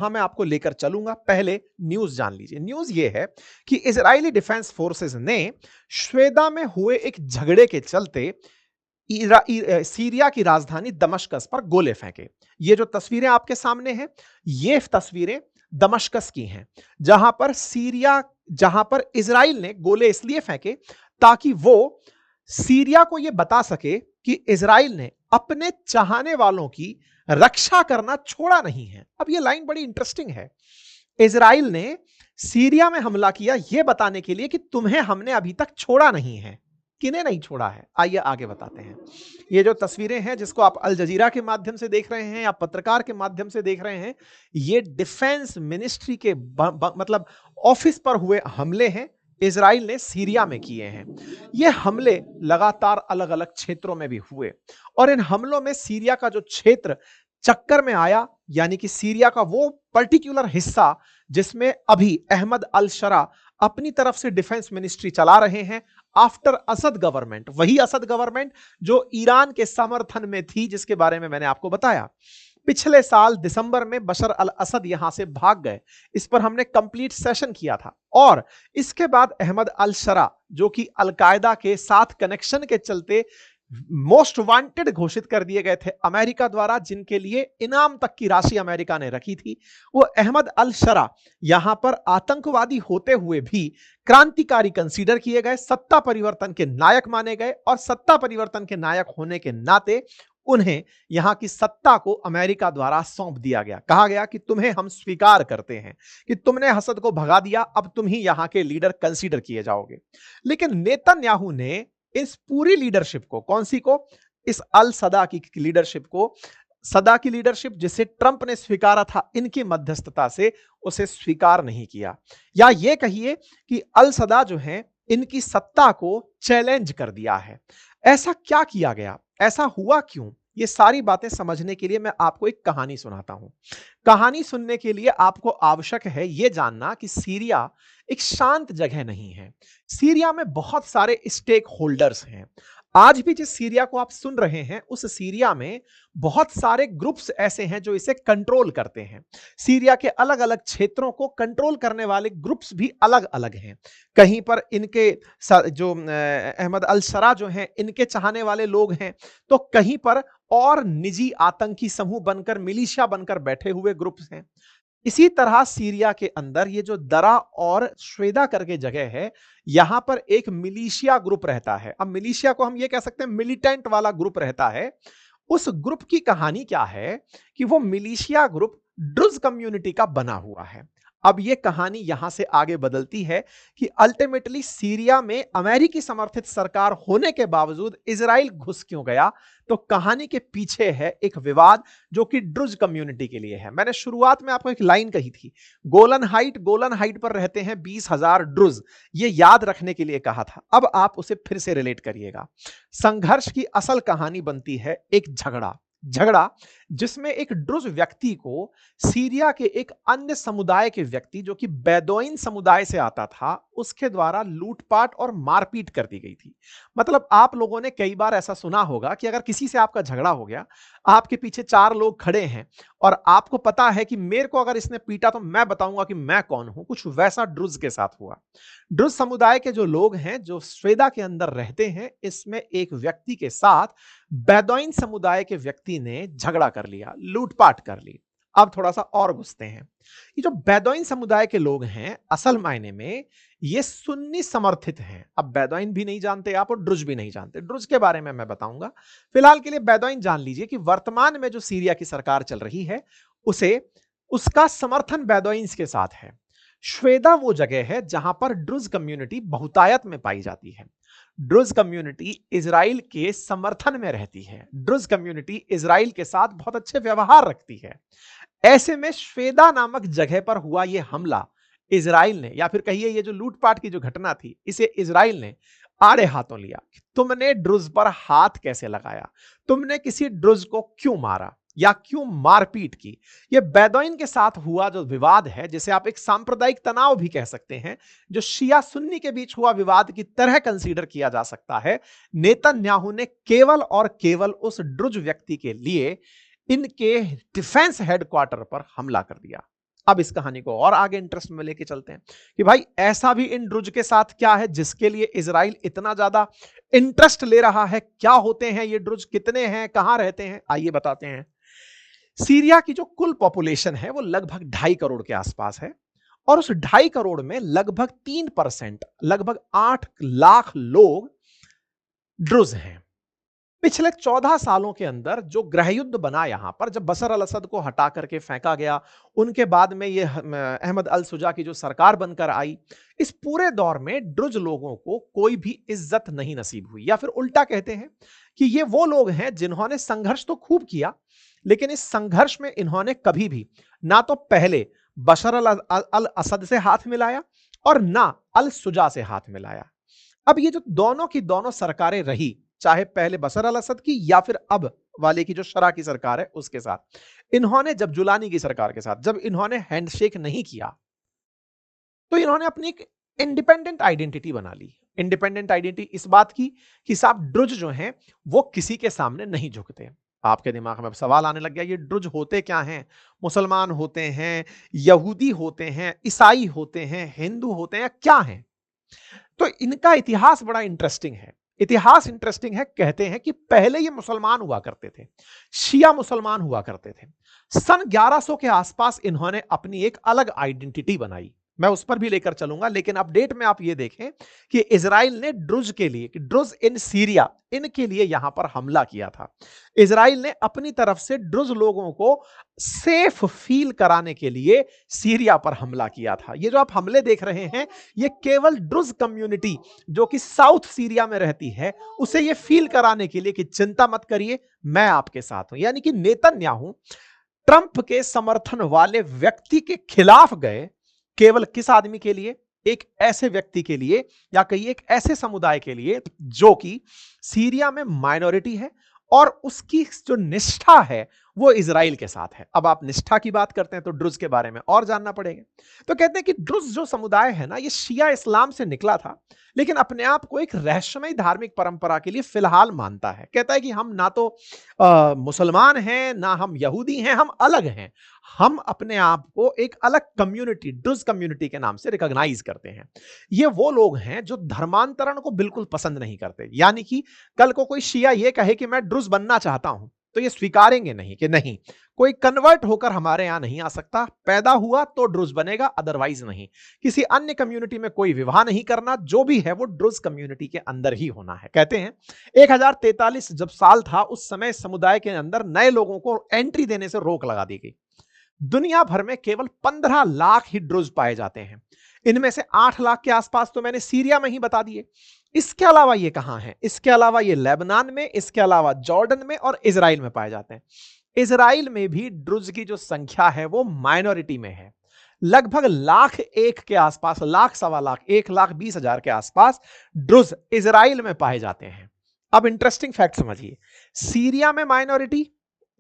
हाँ, मैं आपको लेकर चलूंगा। पहले न्यूज जान लीजिए। न्यूज ये है कि इजरायली डिफेंस फोर्सेस ने श्वेदा में हुए एक झगड़े के चलते सीरिया की राजधानी दमश्कस पर गोले फेंके। ये जो तस्वीरें आपके सामने हैं, ये तस्वीरें दमश्कस की हैं, जहां पर इजराइल ने गोले इसलिए फेंके ताकि वो सीरिया को यह बता सके कि इजराइल ने अपने चाहने वालों की रक्षा करना छोड़ा नहीं है। अब यह लाइन बड़ी इंटरेस्टिंग है। इजराइल ने सीरिया में हमला किया यह बताने के लिए कि तुम्हें हमने अभी तक छोड़ा नहीं है। किन्हें नहीं छोड़ा है, आइए आगे बताते हैं। ये जो तस्वीरें हैं जिसको आप अल जजीरा के माध्यम से देख रहे हैं या पत्रकार के माध्यम से देख रहे हैं, ये डिफेंस मिनिस्ट्री के मतलब ऑफिस पर हुए हमले हैं। इजराइल ने सीरिया में किए हैं। ये हमले लगातार अलग अलग क्षेत्रों में भी हुए और इन हमलों में सीरिया का जो क्षेत्र चक्कर में आया, यानी कि सीरिया का वो पर्टिकुलर हिस्सा जिसमें अभी अहमद अल शरा अपनी तरफ से डिफेंस मिनिस्ट्री चला रहे हैं आफ्टर असद गवर्नमेंट, वही असद गवर्नमेंट जो ईरान के समर्थन में थी, जिसके बारे में मैंने आपको बताया। पिछले साल दिसंबर में बशर अल असद यहां से भाग गए। इस पर हमने कंप्लीट सेशन किया था और इसके बाद अहमद अल शरा जो कि अल कायदा के साथ कनेक्शन के चलते मोस्ट वांटेड घोषित कर दिए गए थे अमेरिका द्वारा, जिनके लिए इनाम तक की राशि अमेरिका ने रखी थी, वो अहमद अल शरा यहां पर आतंकवादी होते हुए भी क्रांतिकारी कंसीडर किए गए, सत्ता परिवर्तन के नायक माने गए और सत्ता परिवर्तन के नायक होने के नाते उन्हें यहां की सत्ता को अमेरिका द्वारा सौंप दिया गया। कहा गया कि तुम्हें हम स्वीकार करते हैं कि तुमने हसद को भगा दिया, अब तुम ही यहां के लीडर कंसीडर किए जाओगे। लेकिन नेतन्याहू ने इस पूरी लीडरशिप को, कौन सी को, इस अल सदा की लीडरशिप को, सदा की लीडरशिप जिसे ट्रंप ने स्वीकारा था इनकी मध्यस्थता से, उसे स्वीकार नहीं किया। या यह कहिए कि अल सदा जो है इनकी सत्ता को चैलेंज कर दिया है। ऐसा क्या किया गया, ऐसा हुआ क्यों, ये सारी बातें समझने के लिए मैं आपको एक कहानी सुनाता हूं। कहानी सुनने के लिए आपको आवश्यक है यह जानना कि सीरिया एक शांत जगह नहीं है। सीरिया में बहुत सारे स्टेक होल्डर्स हैं। आज भी जिस सीरिया को आप सुन रहे हैं, उस सीरिया में बहुत सारे ग्रुप्स ऐसे हैं जो इसे कंट्रोल करते हैं। सीरिया के अलग अलग क्षेत्रों को कंट्रोल करने वाले ग्रुप्स भी अलग अलग हैं। कहीं पर इनके जो अहमद अल शरा जो हैं इनके चाहने वाले लोग हैं, तो कहीं पर और निजी आतंकी समूह बनकर, मिलिशिया बनकर बैठे हुए ग्रुप्स हैं। इसी तरह सीरिया के अंदर ये जो दरा और श्वेदा करके जगह है, यहां पर एक मिलिशिया ग्रुप रहता है। अब मिलिशिया को हम ये कह सकते हैं मिलिटेंट वाला ग्रुप रहता है। उस ग्रुप की कहानी क्या है कि वो मिलिशिया ग्रुप ड्रुज कम्युनिटी का बना हुआ है। अब ये कहानी यहां से आगे बदलती है कि अल्टीमेटली सीरिया में अमेरिकी समर्थित सरकार होने के बावजूद इजराइल घुस क्यों गया। तो कहानी के पीछे है एक विवाद जो कि ड्रुज कम्युनिटी के लिए है। मैंने शुरुआत में आपको एक लाइन कही थी, गोलन हाइट पर रहते हैं 20,000 ड्रुज, ये याद रखने के लिए कहा था। अब आप उसे फिर से रिलेट करिएगा। संघर्ष की असल कहानी बनती है एक झगड़ा जिसमें एक ड्रुज व्यक्ति को सीरिया के एक अन्य समुदाय के व्यक्ति जो कि बेदोइन समुदाय से आता था, उसके द्वारा लूटपाट और मारपीट कर दी गई थी। मतलब आप लोगों ने कई बार ऐसा सुना होगा कि अगर किसी से आपका झगड़ा हो गया, आपके पीछे 4 लोग खड़े हैं और आपको पता है कि मेरे को अगर इसने पीटा तो मैं बताऊंगा कि मैं कौन हूं। कुछ वैसा ड्रुज के साथ हुआ। ड्रुज समुदाय के जो लोग हैं जो स्वेदा के अंदर रहते हैं, इसमें एक व्यक्ति के साथ बेदोइन समुदाय के व्यक्ति ने झगड़ा कर लिया, लूटपाट कर ली। अब थोड़ा सा और घुसते हैं। ये जो बेदोइन समुदाय के लोग हैं, असल मायने में ये सुन्नी समर्थित हैं। अब बेदोइन भी नहीं जानते आप और ड्रुज भी नहीं जानते, ड्रुज के बारे में मैं बताऊंगा। फिलहाल के लिए बेदोइन जान लीजिए कि वर्तमान में जो सीरिया की सरकार चल रही है, उसे उसका समर्थन बेदोइन्स के साथ है। श्वेदा वो जगह है जहां पर ड्रुज कम्युनिटी बहुतायत में पाई जाती है। ड्रुज कम्युनिटी इजराइल के समर्थन में रहती है। ड्रुज कम्युनिटी इजराइल के साथ बहुत अच्छे व्यवहार रखती है। ऐसे में श्वेदा नामक जगह पर हुआ यह हमला इजराइल ने, या फिर कहिए ये जो लूटपाट की जो घटना थी, इसे इजराइल ने आड़े हाथों लिया। तुमने ड्रुज पर हाथ कैसे लगाया, तुमने किसी ड्रुज को क्यों मारा या क्यों मारपीट की। यह बेदोइन के साथ हुआ जो विवाद है, जिसे आप एक सांप्रदायिक तनाव भी कह सकते हैं, जो शिया सुन्नी के बीच हुआ विवाद की तरह कंसीडर किया जा सकता है, नेतन्याहू ने केवल और केवल उस ड्रुज व्यक्ति के लिए इनके डिफेंस हेडक्वार्टर पर हमला कर दिया। अब इस कहानी को और आगे इंटरेस्ट में लेके चलते हैं कि भाई ऐसा भी इन ड्रुज के साथ क्या है जिसके लिए इजराइल इतना ज्यादा इंटरेस्ट ले रहा है। क्या होते हैं ये ड्रुज, कितने हैं, कहां रहते हैं, आइए बताते हैं। सीरिया की जो कुल पॉपुलेशन है वो लगभग 2.5 करोड़ के आसपास है और उस 2.5 करोड़ में लगभग 3%, लगभग 8 लाख लोग ड्रुज हैं। पिछले 14 सालों के अंदर जो गृह युद्ध बना यहां पर, जब बशर अल असद को हटा करके फेंका गया, उनके बाद में ये अहमद अल शुजा की जो सरकार बनकर आई, इस पूरे दौर में ड्रुज लोगों को कोई भी इज्जत नहीं नसीब हुई। या फिर उल्टा कहते हैं कि ये वो लोग हैं जिन्होंने संघर्ष तो खूब किया, लेकिन इस संघर्ष में इन्होंने कभी भी ना तो पहले बशर अल असद से हाथ मिलाया और ना अल शुजा से हाथ मिलाया। अब ये जो दोनों की दोनों सरकारें रही, चाहे पहले बशर अल असद की या फिर अब वाले की जो शरा की सरकार है उसके साथ, इन्होंने जब जुलानी की सरकार के साथ जब इन्होंने हैंडशेक नहीं किया तो इन्होंने अपनी एक इंडिपेंडेंट आइडेंटिटी बना ली। इंडिपेंडेंट आइडेंटिटी इस बात की कि साहब ड्रुज जो हैं वो किसी के सामने नहीं झुकते। आपके दिमाग में अब सवाल आने लग गया, ये ड्रुज होते क्या हैं? मुसलमान होते हैं, यहूदी होते हैं, ईसाई होते हैं, हिंदू होते हैं, क्या हैं? तो इनका इतिहास बड़ा इंटरेस्टिंग है। इतिहास इंटरेस्टिंग है, कहते हैं कि पहले ये मुसलमान हुआ करते थे, शिया मुसलमान हुआ करते थे। सन 1100 के आसपास इन्होंने अपनी एक अलग आइडेंटिटी बनाई, मैं उस पर भी लेकर चलूंगा। लेकिन अपडेट में आप ये देखें कि इजराइल ने ड्रुज के लिए, ड्रुज इन सीरिया, इनके लिए यहां पर हमला किया था। इजराइल ने अपनी तरफ से ड्रुज लोगों को सेफ फील कराने के लिए सीरिया पर हमला किया था। ये जो आप हमले देख रहे हैं, ये केवल ड्रुज कम्युनिटी जो कि साउथ सीरिया में रहती है उसे ये फील कराने के लिए कि चिंता मत करिए, मैं आपके साथ हूं। यानी कि नेतन्याहू ट्रंप के समर्थन वाले व्यक्ति के खिलाफ गए, केवल किस आदमी के लिए? एक ऐसे व्यक्ति के लिए, या कहिए एक ऐसे समुदाय के लिए जो कि सीरिया में माइनॉरिटी है और उसकी जो निष्ठा है वो इजराइल के साथ है। अब आप निष्ठा की बात करते हैं तो ड्रुज के बारे में और जानना पड़ेगा। तो कहते हैं कि ड्रुज जो समुदाय है ना, ये शिया इस्लाम से निकला था, लेकिन अपने आप को एक रहस्यमय धार्मिक परंपरा के लिए फिलहाल मानता है। कहता है कि हम ना तो मुसलमान हैं, ना हम यहूदी हैं, हम अलग हैं। हम अपने आप को एक अलग कम्युनिटी, ड्रुज कम्युनिटी के नाम से रिकॉग्नाइज करते हैं। ये वो लोग हैं जो धर्मांतरण को बिल्कुल पसंद नहीं करते। यानी कि कल को कोई शिया ये कहे कि मैं ड्रुज बनना चाहता हूं तो ये स्वीकारेंगे नहीं कि नहीं, कोई कन्वर्ट होकर हमारे यहां नहीं आ सकता, पैदा हुआ तो ड्रुज बनेगा, अदरवाइज नहीं। किसी अन्य कम्युनिटी में कोई विवाह नहीं करना, जो भी है वो ड्रुज कम्युनिटी के अंदर ही होना है। कहते हैं 1043 जब साल था, उस समय समुदाय के अंदर नए लोगों को एंट्री देने से रोक लगा दी गई। दुनिया भर में केवल 15 लाख ही ड्रुज पाए जाते हैं। इनमें से 8 लाख के आसपास तो मैंने सीरिया में ही बता दिए। इसके अलावा ये कहां है? इसके अलावा ये लेबनान में, इसके अलावा जॉर्डन में और इजराइल में पाए जाते हैं। इजराइल में भी ड्रुज की जो संख्या है वो माइनॉरिटी में है। लगभग 1,01,000 के आसपास, लाख सवा लाख, 1,20,000 के आसपास ड्रुज इजराइल में पाए जाते हैं। अब इंटरेस्टिंग फैक्ट समझिए, सीरिया में माइनॉरिटी,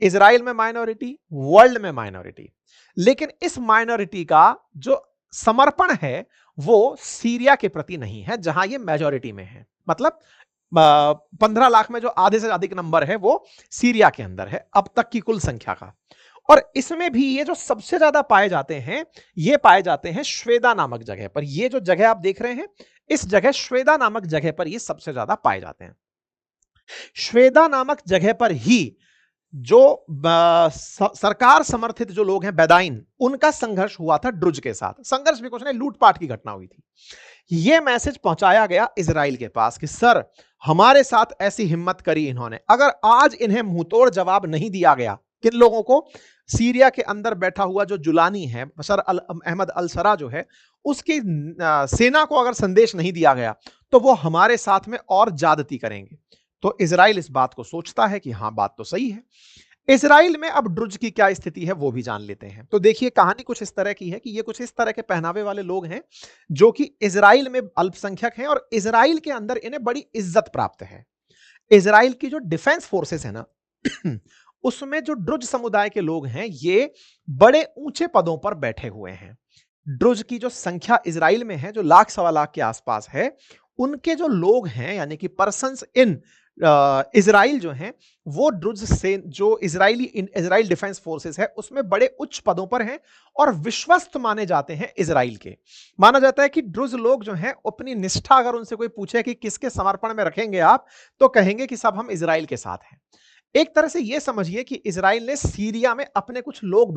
इजराइल में माइनॉरिटी, वर्ल्ड में माइनॉरिटी, लेकिन इस माइनॉरिटी का जो समर्पण है वो सीरिया के प्रति नहीं है, जहां ये मेजॉरिटी में है। मतलब 15 लाख में जो आधे से अधिक नंबर है वो सीरिया के अंदर है अब तक की कुल संख्या का। और इसमें भी ये जो सबसे ज्यादा पाए जाते हैं, ये पाए जाते हैं श्वेदा नामक जगह पर। ये जो जगह आप देख रहे हैं, इस जगह श्वेदा नामक जगह पर ये सबसे ज्यादा पाए जाते हैं। श्वेदा नामक जगह पर ही जो सरकार समर्थित जो लोग हैं बेदाइन, उनका संघर्ष हुआ था ड्रुज के साथ। संघर्ष भी कुछ नहीं, लूटपाट की घटना हुई थी। यह मैसेज पहुंचाया गया इजराइल के पास कि सर हमारे साथ ऐसी हिम्मत करी इन्होंने, अगर आज इन्हें मुंहतोड़ जवाब नहीं दिया गया, किन लोगों को? सीरिया के अंदर बैठा हुआ जो जुलानी है, बशर अहमद अल शरा जो है, उसकी सेना को अगर संदेश नहीं दिया गया तो वो हमारे साथ में और ज्यादती करेंगे। तो इजराइल इस बात को सोचता है कि हां बात तो सही है। इजराइल में अब ड्रुज की क्या स्थिति है वो भी जान लेते हैं। तो देखिए कहानी कुछ इस तरह की है कि ये कुछ इस तरह के पहनावे वाले लोग हैं जो कि इजराइल में अल्पसंख्यक हैं और इजराइल के अंदर इन्हें बड़ी इज्जत प्राप्त है। इजराइल की जो डिफेंस फोर्सेस है ना उसमें जो ड्रुज समुदाय के लोग हैं ये बड़े ऊंचे पदों पर बैठे हुए हैं। ड्रुज की जो संख्या इजराइल में है जो लाख सवा लाख के आसपास है, उनके जो लोग हैं यानी कि पर्सन्स इन इजराइल जो हैं वो ड्रुज से जो इजराइल डिफेंस फोर्सेस है उसमें बड़े उच्च पदों पर हैं और विश्वस्त माने जाते हैं इजराइल के। माना जाता है कि ड्रुज लोग जो हैं अपनी निष्ठा अगर उनसे कोई पूछे कि किसके समर्पण में रखेंगे आप, तो कहेंगे कि सब हम इजराइल के साथ हैं। एक तरह से यह समझिए कि इजराइल ने सीरिया में अपने कुछ लोग